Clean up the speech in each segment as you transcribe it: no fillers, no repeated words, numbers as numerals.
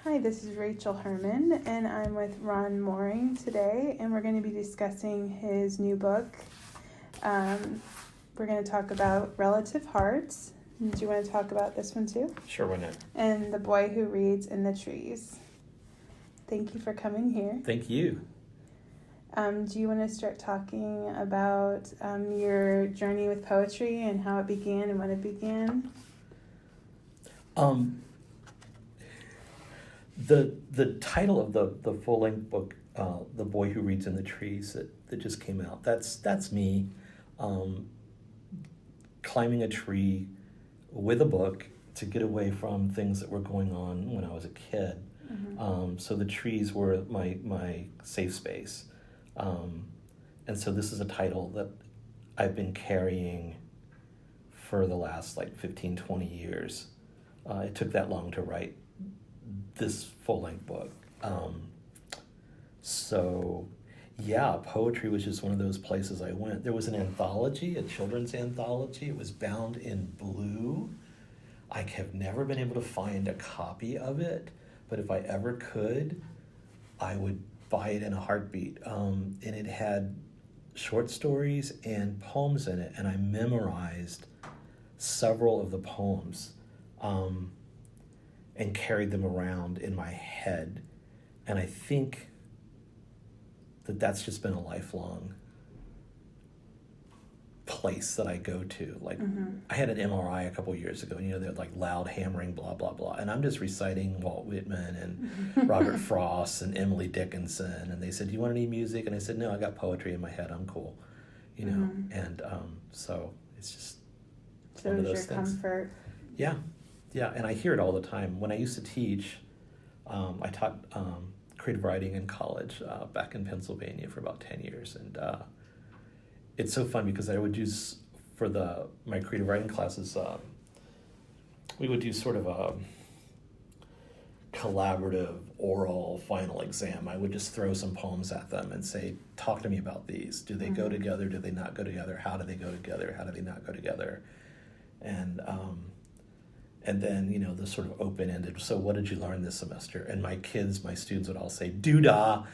Hi, this is Rachel Hoermann, and I'm with Ron Mohring today, and we're going to be discussing his new book. We're going to talk about Relative Hearts. Do you want to talk about this one too? Sure, why not? And The Boy Who Reads in the Trees. Thank you for coming here. Thank you. Do you want to start talking about your journey with poetry and how it began and when it began? The title of the full-length book, The Boy Who Reads in the Trees, that just came out, that's me climbing a tree with a book to get away from things that were going on when I was a kid. Mm-hmm. So the trees were my safe space. And so this is a title that I've been carrying for the last 15, 20 years. It took that long to write this full-length book. So yeah, poetry was just one of those places I went. There was an anthology, a children's anthology. It was bound in blue. I have never been able to find a copy of it, but if I ever could, I would buy it in a heartbeat. And it had short stories and poems in it, and I memorized several of the poems and carried them around in my head. And I think that's just been a lifelong place that I go to. I had an MRI a couple years ago, and they're loud hammering, blah, blah, blah. And I'm just reciting Walt Whitman and Robert Frost and Emily Dickinson. And they said, "Do you want any music?" And I said, "No, I got poetry in my head. I'm cool." And so it's just so one of it was those your things. Comfort. Yeah. And I hear it all the time. When I used to teach, I taught creative writing in college back in Pennsylvania for about 10 years. And it's so fun because I would use, for my creative writing classes, we would do sort of a collaborative oral final exam. I would just throw some poems at them and say, "Talk to me about these. Do they go together? Do they not go together? How do they go together? How do they not go together?" And then, the sort of open-ended, "So what did you learn this semester?" And my students would all say, "Doodah,"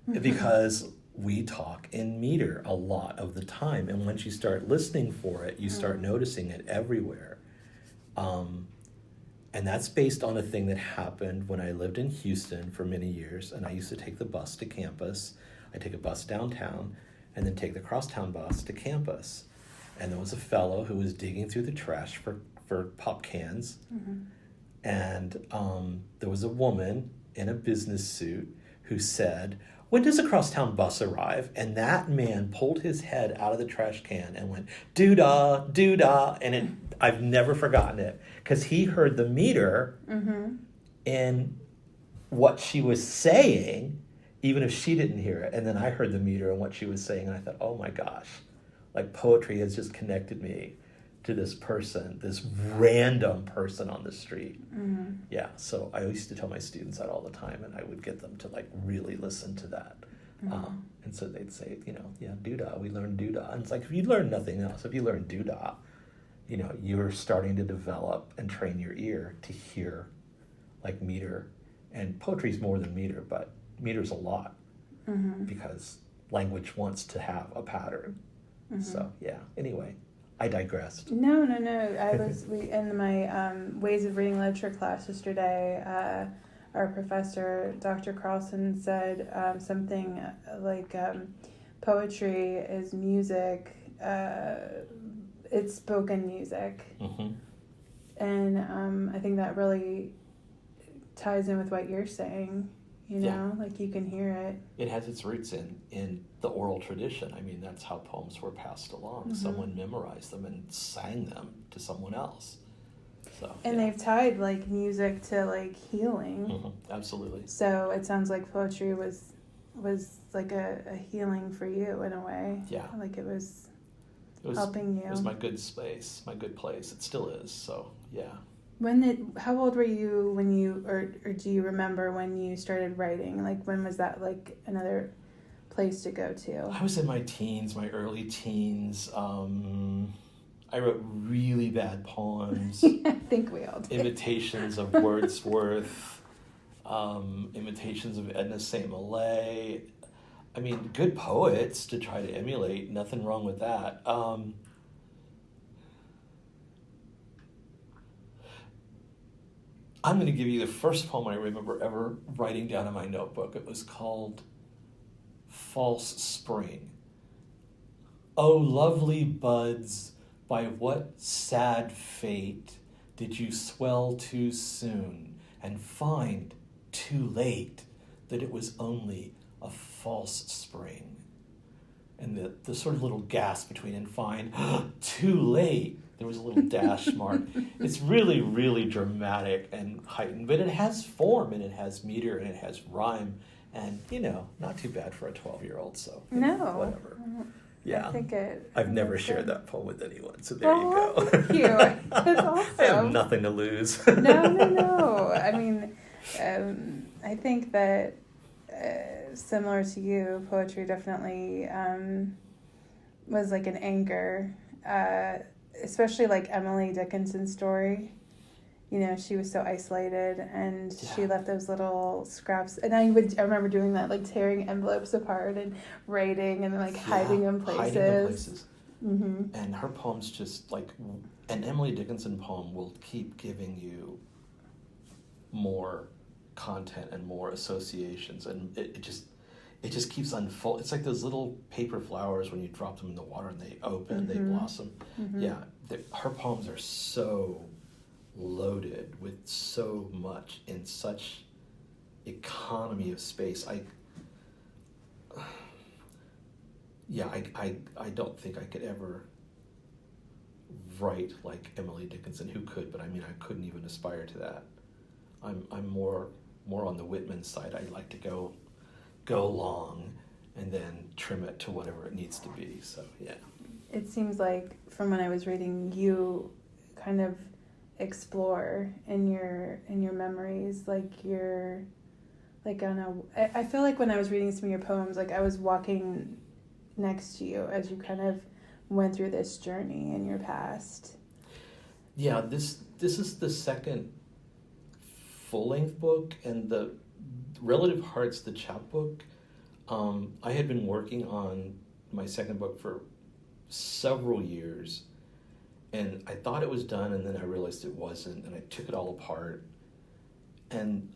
because we talk in meter a lot of the time. And once you start listening for it, you start noticing it everywhere. And that's based on a thing that happened when I lived in Houston for many years. And I used to take the bus to campus. I take a bus downtown and then take the crosstown bus to campus. And there was a fellow who was digging through the trash for pop cans. And there was a woman in a business suit who said, "When does a crosstown bus arrive?" And that man pulled his head out of the trash can and went, "Doo-dah, doo-dah." And I've never forgotten it, because he heard the meter in what she was saying, even if she didn't hear it. And then I heard the meter in what she was saying, and I thought, oh my gosh, poetry has just connected me to this person, this random person on the street. Yeah, so I used to tell my students that all the time, and I would get them to really listen to that. And so they'd say, "Yeah, doodah, we learned doodah." And it's if you learn nothing else, if you learn doodah, you're starting to develop and train your ear to hear meter. And poetry's more than meter, but meter's a lot, because language wants to have a pattern. So yeah, anyway. I digressed. No. In my Ways of Reading Literature class yesterday, our professor, Dr. Carlson, said something like poetry is music, it's spoken music. And I think that really ties in with what you're saying. You can hear it. It has its roots in the oral tradition. I mean, that's how poems were passed along. Someone memorized them and sang them to someone else. So, and they've tied music to healing. Absolutely. So it sounds like poetry was a healing for you in a way. Yeah. It was helping you. It was my good space, my good place. It still is. So yeah. How old were you when you, or do you remember when you started writing? When was that another place to go to? I was in my teens, my early teens. I wrote really bad poems. I think we all did. Imitations of Wordsworth. imitations of Edna St. Millay. I mean, good poets to try to emulate. Nothing wrong with that. I'm going to give you the first poem I remember ever writing down in my notebook. It was called False Spring. Oh, lovely buds, by what sad fate did you swell too soon and find too late that it was only a false spring? And the sort of little gasp between and find too late. There was a little dash mark. It's really, really dramatic and heightened, but it has form and it has meter and it has rhyme, and not too bad for a 12-year-old. So whatever. Yeah, I think I've never shared that poem with anyone, so there you go. Thank you. That's awesome. I have nothing to lose. No. I mean, I think that similar to you, poetry definitely was like an anchor, especially like Emily Dickinson's story. She was so isolated, and she left those little scraps. And I remember doing that, like tearing envelopes apart and writing and like hiding in places. Mm-hmm. And her poems just like an Emily Dickinson poem will keep giving you more content and more associations, and it just keeps unfolding. It's like those little paper flowers when you drop them in the water and they open, they blossom. Mm-hmm. Yeah, her poems are so loaded with so much in such economy of space. I don't think I could ever write like Emily Dickinson, who could, but I mean I couldn't even aspire to that. I'm more on the Whitman side. I like to go long and then trim it to whatever it needs to be. So yeah. It seems like from when I was reading, you kind of explore in your memories, like you're like I feel like when I was reading some of your poems, like I was walking next to you as you kind of went through this journey in your past. Yeah, this is the second full-length book, and the Relative Hearts, the chapbook. I had been working on my second book for several years, and I thought it was done, and then I realized it wasn't, and I took it all apart, and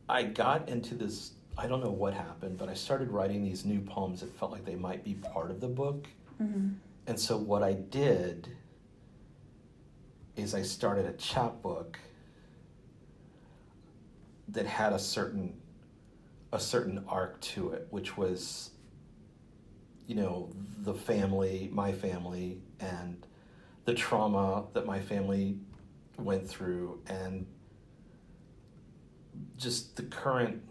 I got into this, I don't know what happened, but I started writing these new poems that felt like they might be part of the book. Mm-hmm. And so what I did is I started a chapbook that had a certain arc to it, which was, the family, my family, and the trauma that my family went through, and just the current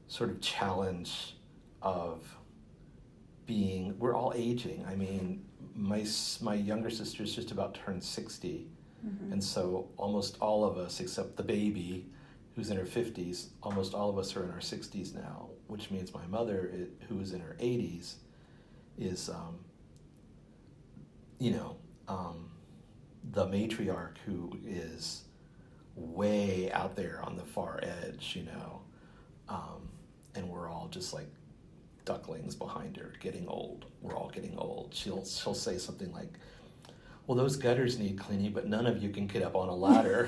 sort of challenge of we're all aging. I mean, my younger sister's just about turned 60. Mm-hmm. And so almost all of us, except the baby who's in her 50s, almost all of us are in our 60s now, which means my mother, who is in her 80s, is, the matriarch who is way out there on the far edge, and we're all just like ducklings behind her, getting old. We're all getting old. She'll say something like, well, those gutters need cleaning, but none of you can get up on a ladder.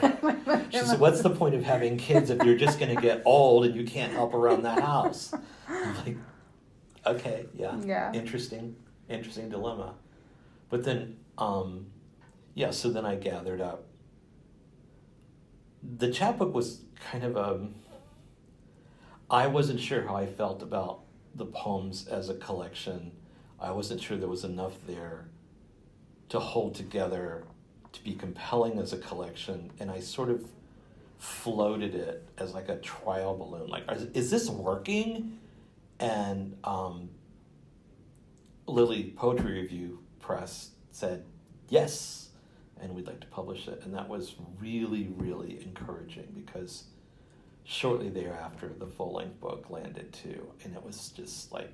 She said, what's the point of having kids if you're just going to get old and you can't help around the house? I'm like, okay, yeah. Interesting dilemma. But then, so then I gathered up. The chapbook was kind of I wasn't sure how I felt about the poems as a collection. I wasn't sure there was enough there to hold together, to be compelling as a collection, and I sort of floated it as like a trial balloon. Like, is this working? And Lily Poetry Review Press said, yes, and we'd like to publish it. And that was really, really encouraging, because shortly thereafter, the full-length book landed too, and it was just like,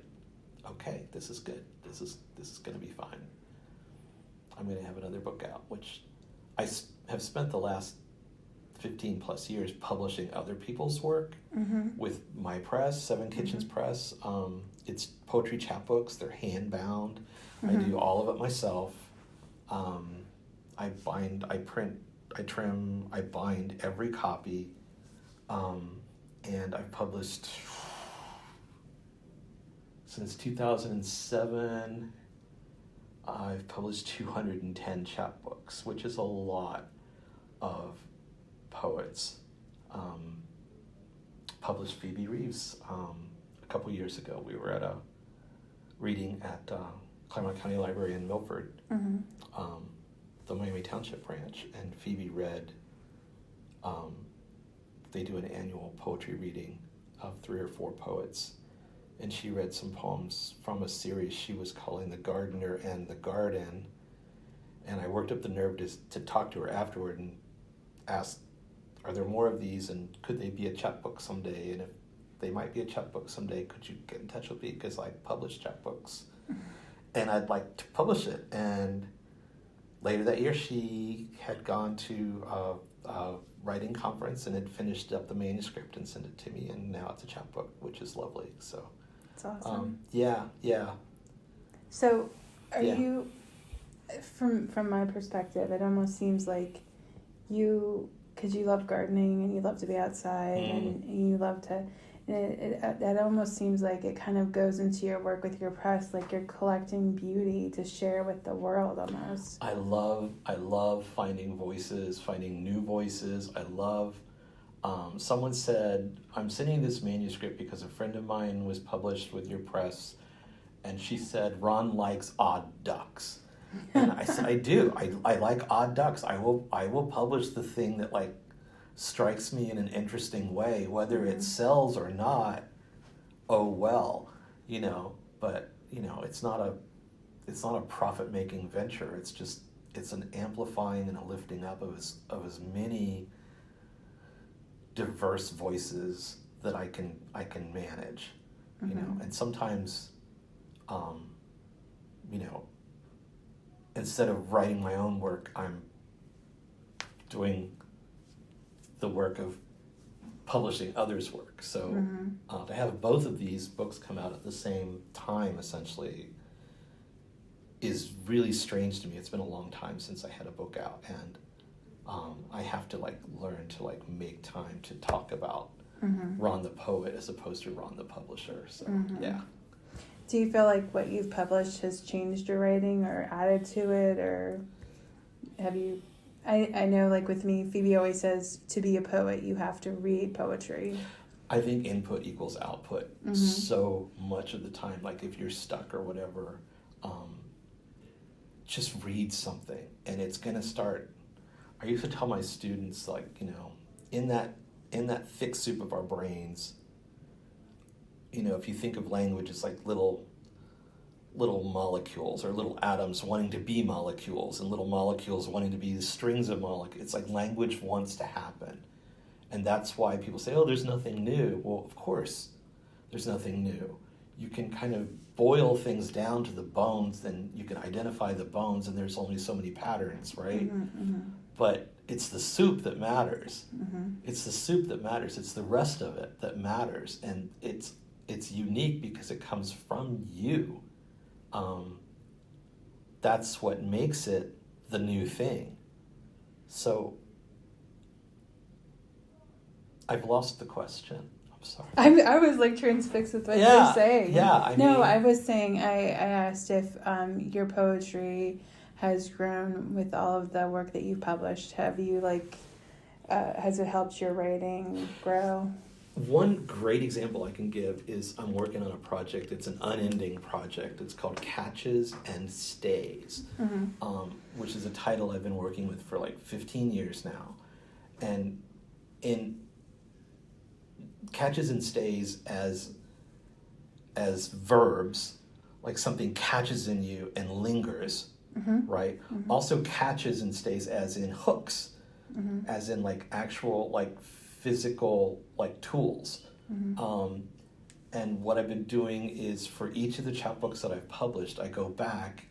okay, this is good. This is going to be fine. I'm going to have another book out, which I have spent the last 15 plus years publishing other people's work with my press, Seven Kitchens Press. It's poetry chapbooks. They're hand bound. I do all of it myself. I bind, I print, I trim, I bind every copy. And I've published since 2007. I've published 210 chapbooks, which is a lot of poets. Published Phoebe Reeves a couple years ago. We were at a reading at Claremont County Library in Milford, the Miami Township branch, and Phoebe read, they do an annual poetry reading of 3 or 4 poets, and she read some poems from a series she was calling The Gardener and the Garden, and I worked up the nerve to talk to her afterward and asked, are there more of these, and could they be a chapbook someday, and if they might be a chapbook someday, could you get in touch with me, because I publish chapbooks, and I'd like to publish it. And later that year, she had gone to a writing conference and had finished up the manuscript and sent it to me, and now it's a chapbook, which is lovely. So it's awesome. Yeah. So are you, from my perspective, it almost seems like you, because you love gardening and you love to be outside and you love to, it almost seems like it kind of goes into your work with your press, like you're collecting beauty to share with the world almost. I love finding voices, finding new voices. I love, someone said, I'm sending this manuscript because a friend of mine was published with your press, and she said, Ron likes odd ducks. And I said, I do. I like odd ducks. I will publish the thing that like strikes me in an interesting way, whether it sells or not. Oh well, but it's not a profit making venture. It's an amplifying and a lifting up of as many diverse voices that I can manage, and sometimes, instead of writing my own work, I'm doing the work of publishing others' work. So to have both of these books come out at the same time, essentially, is really strange to me. It's been a long time since I had a book out, and I have to learn to make time to talk about Ron the poet as opposed to Ron the publisher. So yeah. Do you feel like what you've published has changed your writing or added to it, or have you? I know, like with me, Phoebe always says, to be a poet, you have to read poetry. I think input equals output so much of the time. Like if you're stuck or whatever, just read something, and it's gonna start. I used to tell my students, in that thick soup of our brains, if you think of language as like little molecules or little atoms wanting to be molecules and little molecules wanting to be the strings of molecules. It's like language wants to happen. And that's why people say, oh, there's nothing new. Well, of course, there's nothing new. You can kind of boil things down to the bones, then you can identify the bones, and there's only so many patterns, right? But it's the soup that matters. It's the soup that matters. It's the rest of it that matters. And it's unique because it comes from you. That's what makes it the new thing. So I've lost the question. I'm sorry. I was transfixed with what you're saying. Yeah. I was saying, I asked if your poetry has grown with all of the work that you've published. Have you has it helped your writing grow? One great example I can give is I'm working on a project. It's an unending project. It's called Catches and Stays, which is a title I've been working with for 15 years now. And in catches and stays as verbs, like something catches in you and lingers, right? Also catches and stays as in hooks, as in actual physical tools. And what I've been doing is for each of the chapbooks that I've published, I go back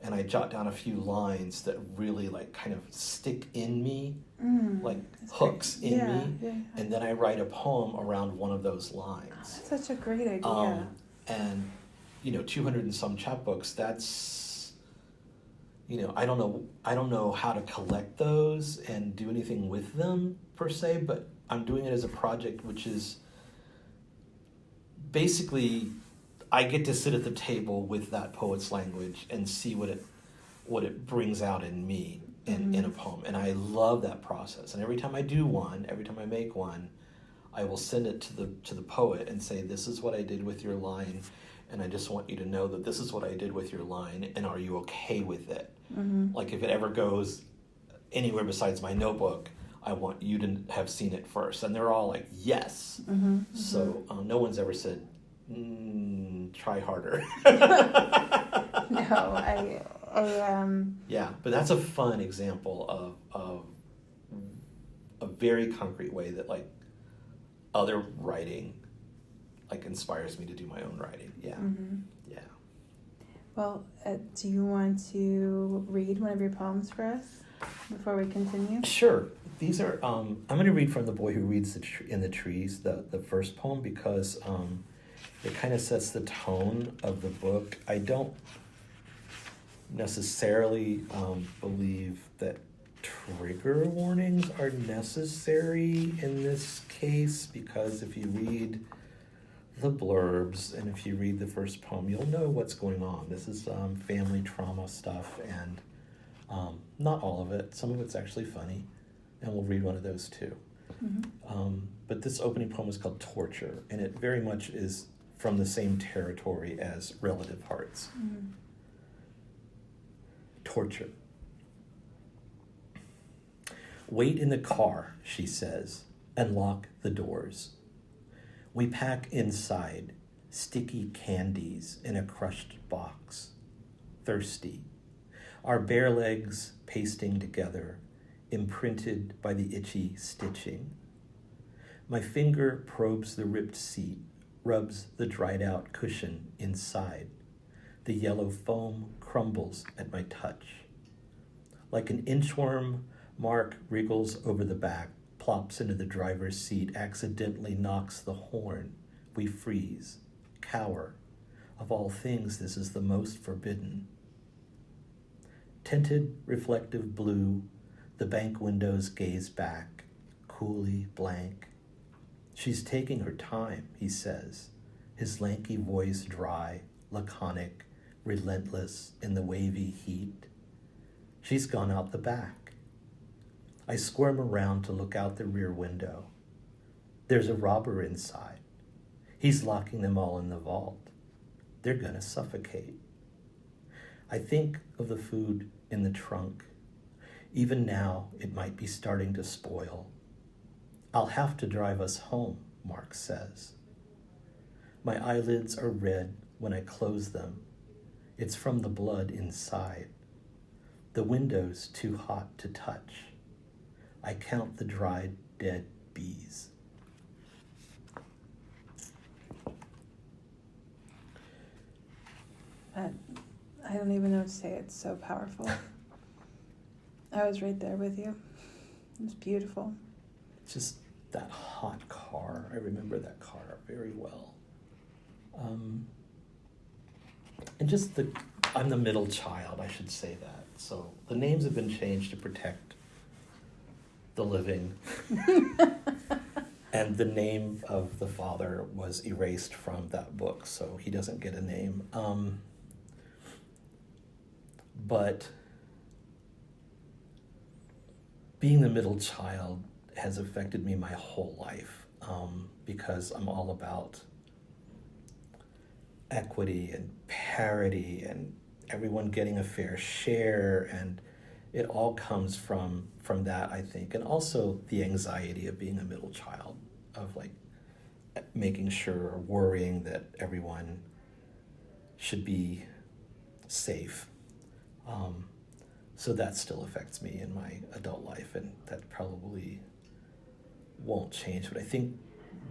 and I jot down a few lines that really like kind of stick in me, like hooks in me, and then I write a poem around one of those lines. Oh, that's such a great idea. And 200 and some chapbooks, that's, I don't know how to collect those and do anything with them per se, but I'm doing it as a project, which is basically I get to sit at the table with that poet's language and see what it brings out in me in a poem. And I love that process. And every time I do one, every time I make one, I will send it to the poet and say, this is what I did with your line, and I just want you to know that this is what I did with your line, and are you okay with it? Like if it ever goes anywhere besides my notebook, I want you to have seen it first. And they're all like, yes. So no one's ever said, try harder. No, I Yeah, but that's a fun example of a very concrete way that like other writing like inspires me to do my own writing. Yeah. Yeah. Well, do you want to read one of your poems for us before we continue? Sure. These are I'm going to read from The Boy Who Reads in the Trees, the first poem, because it kind of sets the tone of the book. I don't necessarily believe that trigger warnings are necessary in this case, because if you read the blurbs and if you read the first poem, you'll know what's going on. This is family trauma stuff, and not all of it. Some of it's actually funny, and we'll read one of those too. But this opening poem is called Torture, and it very much is from the same territory as Relative Hearts. Torture. Wait in the car, she says, and lock the doors. We pack inside sticky candies in a crushed box. Thirsty. Our bare legs pasting together, imprinted by the itchy stitching. My finger probes the ripped seat, rubs the dried out cushion inside. The yellow foam crumbles at my touch. Like an inchworm, Mark wriggles over the back, plops into the driver's seat, accidentally knocks the horn. We freeze, cower. Of all things, this is the most forbidden. Tinted, reflective blue, the bank windows gaze back, coolly blank. She's taking her time, he says, his lanky voice dry, laconic, relentless in the wavy heat. She's gone out the back. I squirm around to look out the rear window. There's a robber inside. He's locking them all in the vault. They're gonna suffocate. I think of the food in the trunk. Even now, it might be starting to spoil. I'll have to drive us home, Mark says. My eyelids are red when I close them. It's from the blood inside. The window's too hot to touch. I count the dried, dead bees. I don't even know what to say. It's so powerful. I was right there with you. It was beautiful. Just that hot car. I remember that car very well. And just I'm the middle child, I should say that. So the names have been changed to protect the living. And the name of the father was erased from that book, so he doesn't get a name. But being the middle child has affected me my whole life, because I'm all about equity and parity and everyone getting a fair share, and it all comes from that, I think. And also the anxiety of being a middle child, of like making sure or worrying that everyone should be safe. So that still affects me in my adult life, and that probably won't change. But I think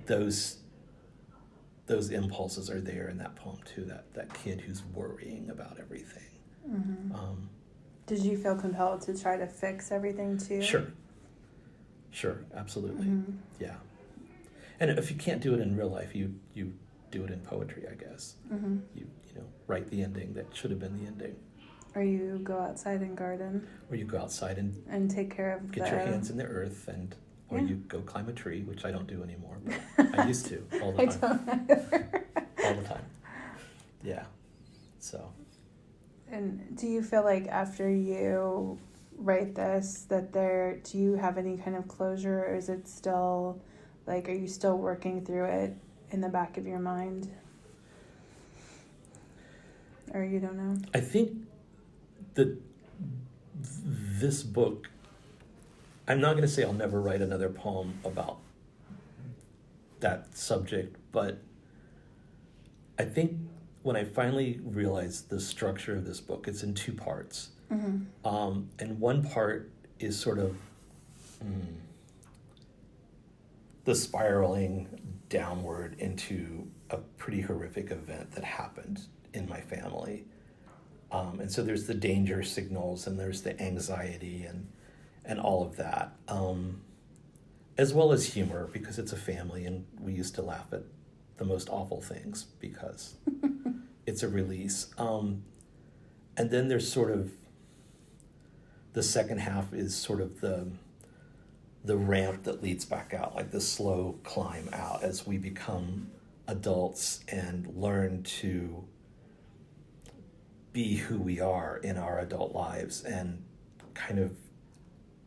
those impulses are there in that poem too, that kid who's worrying about everything. Mm-hmm. Did you feel compelled to try to fix everything too? Sure, absolutely. Mm-hmm. Yeah. And if you can't do it in real life, you do it in poetry, I guess. Mm-hmm. You write the ending that should have been the ending. Or you go outside and garden. Or you go outside and take care of get your hands in the earth, or you go climb a tree, which I don't do anymore, but I used to all the time. I don't either. All the time. Yeah. So. And do you feel like after you write this do you have any kind of closure, or is it still like, are you still working through it in the back of your mind? Or you don't know? I think that this book, I'm not going to say I'll never write another poem about that subject, but I think when I finally realized the structure of this book, it's in 2 parts. Mm-hmm. And one part is sort of the spiraling downward into a pretty horrific event that happened in my family. And so there's the danger signals, and there's the anxiety and all of that, as well as humor, because it's a family and we used to laugh at the most awful things because it's a release. And then there's sort of the second half is sort of the ramp that leads back out, like the slow climb out as we become adults and learn to be who we are in our adult lives and kind of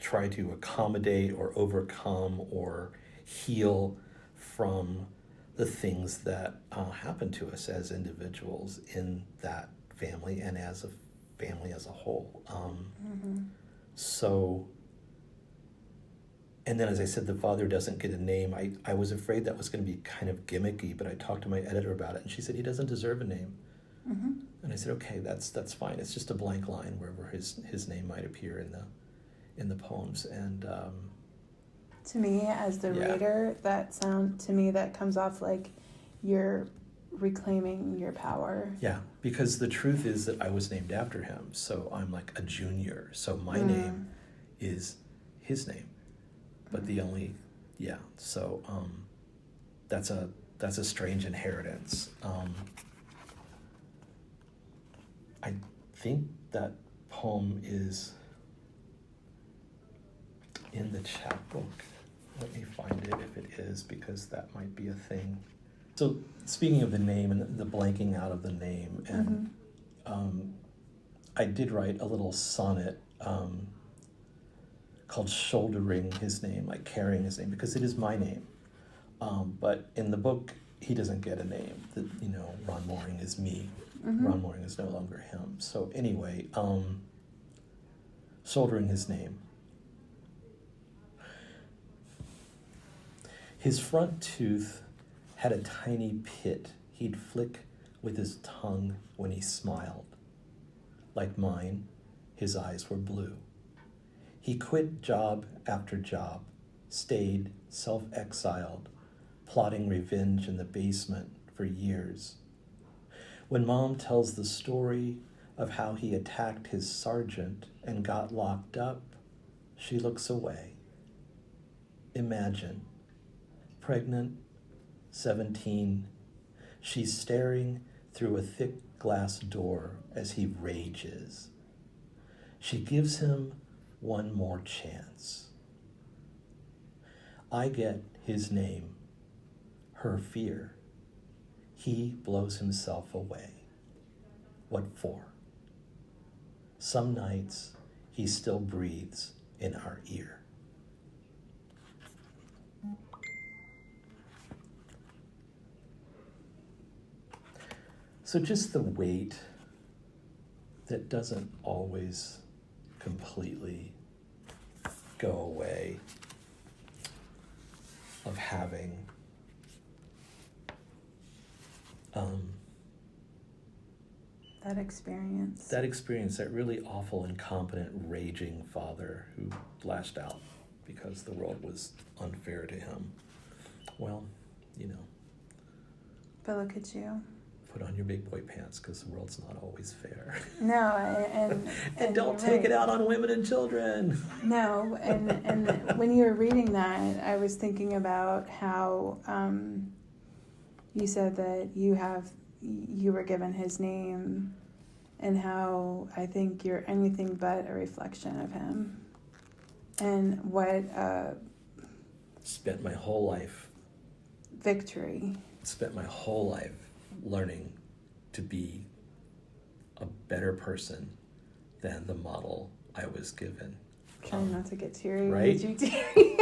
try to accommodate or overcome or heal from the things that happen to us as individuals in that family and as a family as a whole. So, and then as I said, the father doesn't get a name. I was afraid that was going to be kind of gimmicky, but I talked to my editor about it, and she said he doesn't deserve a name. Mm-hmm. And I said, okay, that's fine. It's just a blank line wherever his name might appear in the poems. And to me, as the reader, that comes off like you're reclaiming your power. Yeah, because the truth is that I was named after him, so I'm like a junior. So my name is his name, but so that's a strange inheritance. I think that poem is in the chapbook. Let me find it if it is, because that might be a thing. So speaking of the name and the blanking out of the name, and I did write a little sonnet called Shouldering His Name, like carrying his name, because it is my name. But in the book, he doesn't get a name. Ron Mohring is me. Mm-hmm. Ron Mohring is no longer him. So anyway, Shouldering His Name. His front tooth had a tiny pit he'd flick with his tongue when he smiled. Like mine, his eyes were blue. He quit job after job, stayed self-exiled, plotting revenge in the basement for years. When Mom tells the story of how he attacked his sergeant and got locked up, she looks away. Imagine, pregnant, 17, she's staring through a thick glass door as he rages. She gives him one more chance. I get his name, her fear. He blows himself away. What for? Some nights he still breathes in our ear. So just the weight that doesn't always completely go away of having that experience, that really awful, incompetent, raging father who lashed out because the world was unfair to him. Well, But look at you. put on your big boy pants because the world's not always fair. No, and don't you're take it right. out on women and children. No, and when you were reading that, I was thinking about how you said that you were given his name, and how I think you're anything but a reflection of him, and what Spent my whole life learning to be a better person than the model I was given. Trying not to get teary. Right? You teary.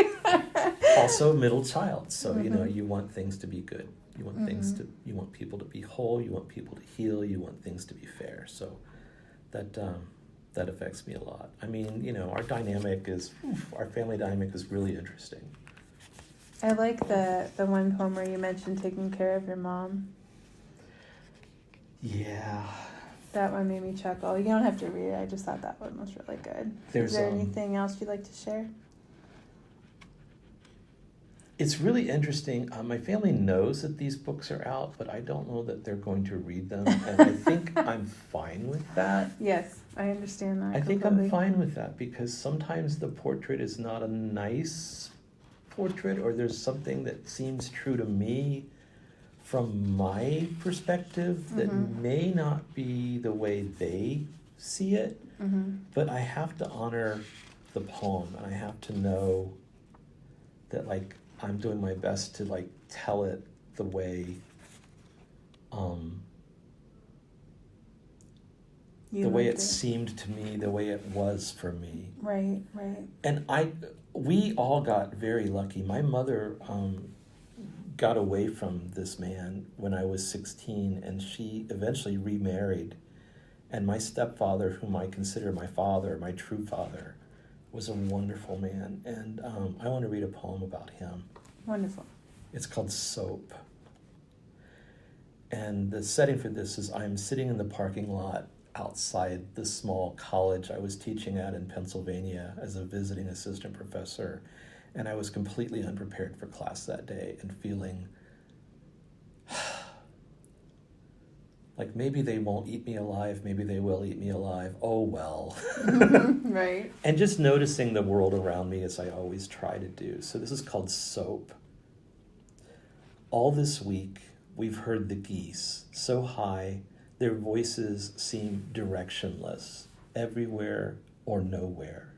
Also middle child, so Mm-hmm. You want things to be good. You want you want people to be whole, you want people to heal, you want things to be fair. So that affects me a lot. I mean, our our family dynamic is really interesting. I like the one poem where you mentioned taking care of your mom. Yeah. That one made me chuckle. You don't have to read it. I just thought that one was really good. Is there anything else you'd like to share? It's really interesting. My family knows that these books are out, but I don't know that they're going to read them. And I think I'm fine with that. Yes, I understand that. I think completely. I'm fine with that because sometimes the portrait is not a nice portrait, or there's something that seems true to me from my perspective that may not be the way they see it. But I have to honor the poem, and I have to know that I'm doing my best to tell it the way it seemed to me, the way it was for me. Right. And we all got very lucky. My mother got away from this man when I was 16, and she eventually remarried. And my stepfather, whom I consider my father, my true father, was a wonderful man. And I want to read a poem about him. Wonderful. It's called Soap. And the setting for this is I'm sitting in the parking lot outside the small college I was teaching at in Pennsylvania as a visiting assistant professor. And I was completely unprepared for class that day and feeling like maybe they won't eat me alive, maybe they will eat me alive. Oh, well. Right. And just noticing the world around me as I always try to do. So this is called Soap. All this week, we've heard the geese so high, their voices seem directionless, everywhere or nowhere.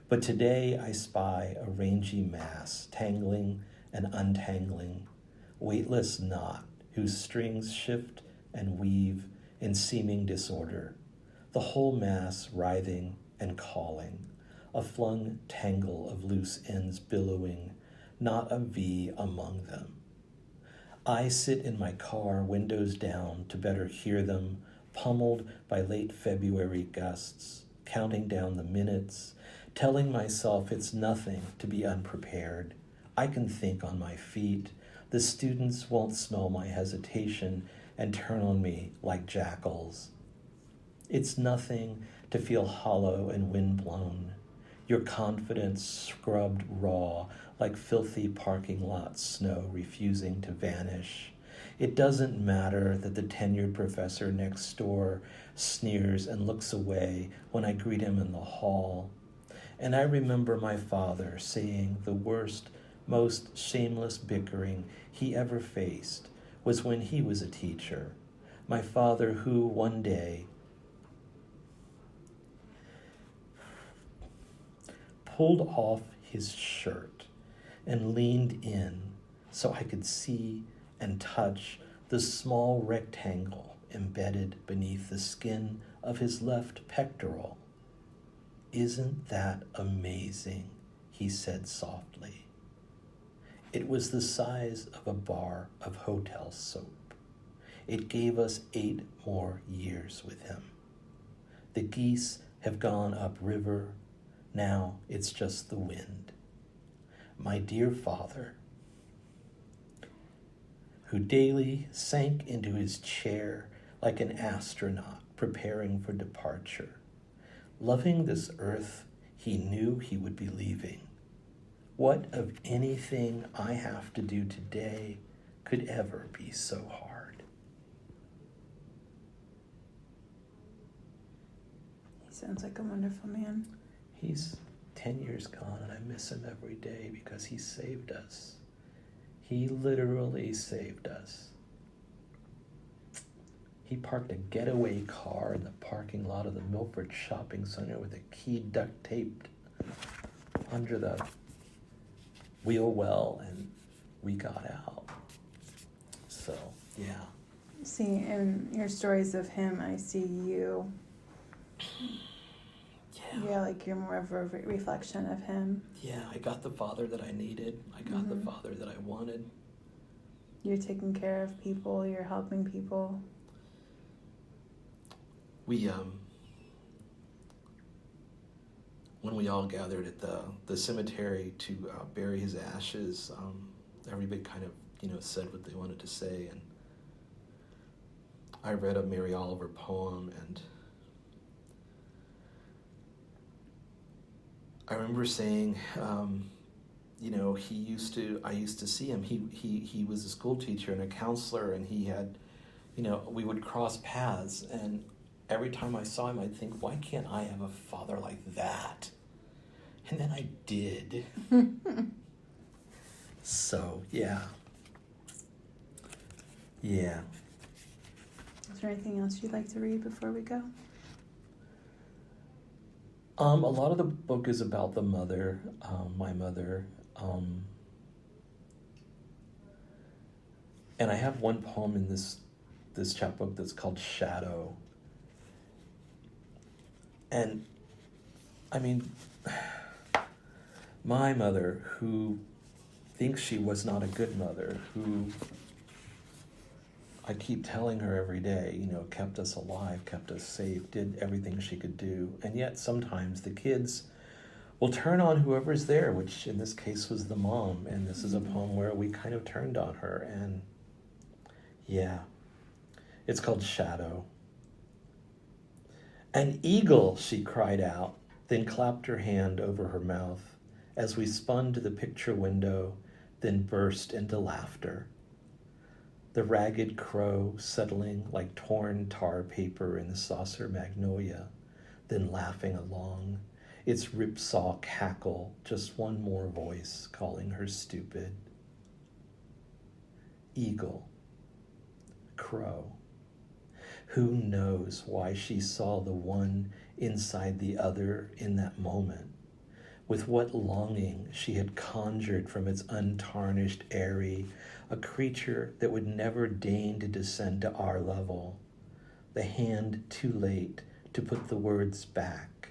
But today I spy a rangy mass, tangling and untangling, weightless knot whose strings shift and weave in seeming disorder, the whole mass writhing and calling, a flung tangle of loose ends billowing, not a V among them. I sit in my car, windows down, to better hear them, pummeled by late February gusts, counting down the minutes, telling myself it's nothing to be unprepared. I can think on my feet. The students won't smell my hesitation and turn on me like jackals. It's nothing to feel hollow and windblown, your confidence scrubbed raw like filthy parking lot snow refusing to vanish. It doesn't matter that the tenured professor next door sneers and looks away when I greet him in the hall. And I remember my father saying the worst, most shameless bickering he ever faced was when he was a teacher. My father who one day pulled off his shirt and leaned in so I could see and touch the small rectangle embedded beneath the skin of his left pectoral. "Isn't that amazing?" he said softly. It was the size of a bar of hotel soap. It gave us 8 more years with him. The geese have gone upriver. Now it's just the wind. My dear father, who daily sank into his chair like an astronaut preparing for departure, loving this earth he knew he would be leaving. What of anything I have to do today could ever be so hard? Sounds like a wonderful man. He's 10 years gone, and I miss him every day because he saved us. He literally saved us. He parked a getaway car in the parking lot of the Milford Shopping Center with a key duct taped under the wheel well, and we got out. So, yeah. See, in your stories of him, I see you. Yeah, like you're more of a reflection of him. Yeah, I got the father that I needed. I got the father that I wanted. You're taking care of people. You're helping people. We, when we all gathered at the cemetery to bury his ashes, everybody kind of, said what they wanted to say, and I read a Mary Oliver poem, and I remember saying, I used to see him. He was a school teacher and a counselor, and he had, we would cross paths, and every time I saw him, I'd think, why can't I have a father like that? And then I did. So, yeah. Yeah. Is there anything else you'd like to read before we go? A lot of the book is about the mother, my mother. And I have one poem in this chapbook that's called Shadow. And, I mean, my mother, who thinks she was not a good mother, who I keep telling her every day, kept us alive, kept us safe, did everything she could do. And yet sometimes the kids will turn on whoever's there, which in this case was the mom. And this is a poem where we kind of turned on her. And yeah, it's called Shadow. An eagle, she cried out, then clapped her hand over her mouth as we spun to the picture window, then burst into laughter. The ragged crow settling like torn tar paper in the saucer magnolia, then laughing along, its ripsaw cackle, just one more voice calling her stupid. Eagle, crow. Who knows why she saw the one inside the other in that moment? With what longing she had conjured from its untarnished eyrie a creature that would never deign to descend to our level. The hand too late to put the words back,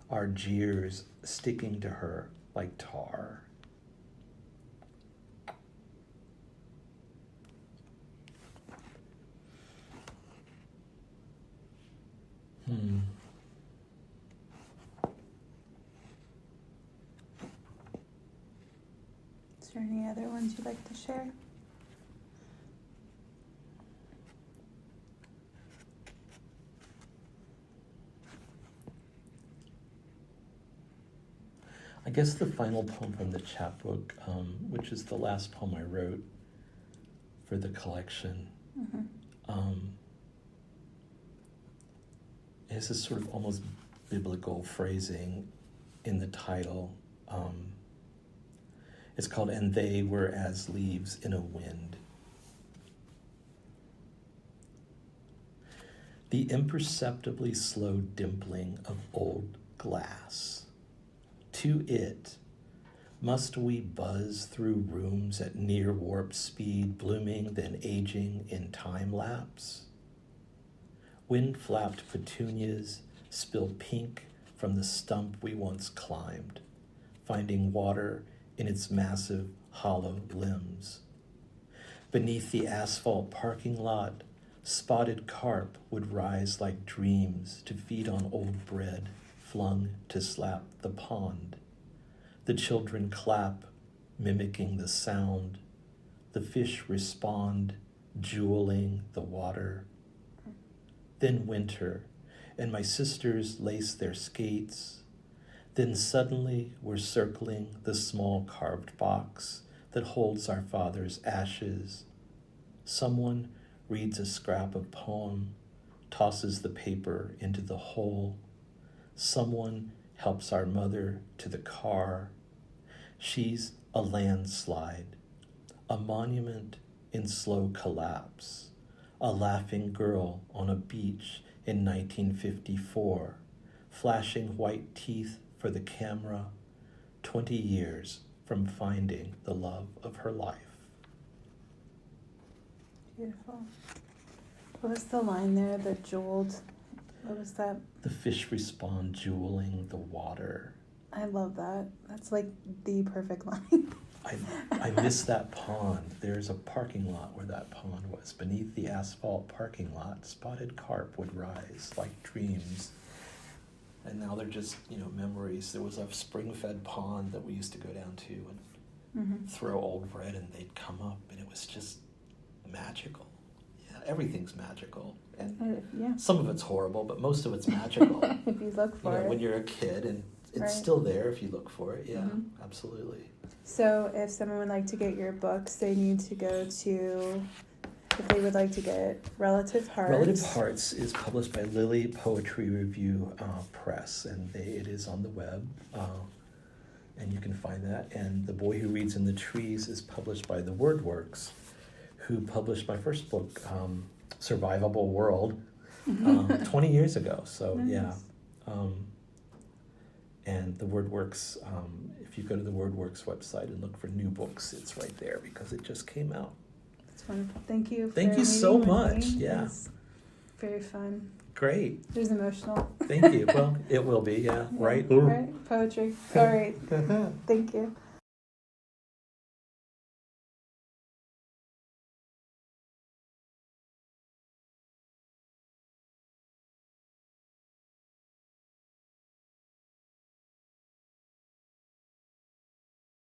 our jeers sticking to her like tar. Is there any other ones you'd like to share? I guess the final poem from the chapbook, which is the last poem I wrote for the collection, has this sort of almost biblical phrasing in the title. It's called, "And They Were as Leaves in a Wind." The imperceptibly slow dimpling of old glass. To it, must we buzz through rooms at near warp speed, blooming then aging in time lapse? Wind-flapped petunias spill pink from the stump we once climbed, finding water in its massive, hollow limbs. Beneath the asphalt parking lot, spotted carp would rise like dreams to feed on old bread flung to slap the pond. The children clap, mimicking the sound. The fish respond, jeweling the water. Then winter, and my sisters lace their skates. Then suddenly we're circling the small carved box that holds our father's ashes. Someone reads a scrap of poem, tosses the paper into the hole. Someone helps our mother to the car. She's a landslide, a monument in slow collapse, a laughing girl on a beach in 1954, flashing white teeth for the camera, 20 years from finding the love of her life. Beautiful. What was the line there? The jeweled. What was that? The fish respond, jeweling the water. I love that. That's like the perfect line. I miss that pond. There's a parking lot where that pond was. Beneath the asphalt parking lot, spotted carp would rise like dreams. And now they're just, memories. There was a spring-fed pond that we used to go down to and throw old bread, and they'd come up, and it was just magical. Yeah, everything's magical. And some of it's horrible, but most of it's magical. If you look for it. When you're a kid, and it's Right. still there if you look for it. Yeah, absolutely. So if someone would like to get your books, they need to go to, if they would like to get Relative Hearts. Relative Hearts is published by Lily Poetry Review Press, and it is on the web, and you can find that. And The Boy Who Reads in the Trees is published by the WordWorks, who published my first book, Survivable World, 20 years ago. So nice. Yeah. And the WordWorks, if you go to the WordWorks website and look for new books, it's right there because it just came out. That's wonderful. Thank you. Thank you so much. Me. Yeah. It's very fun. Great. It was emotional. Thank you. Well, it will be, yeah. Right? Right? Poetry. All right. Thank you.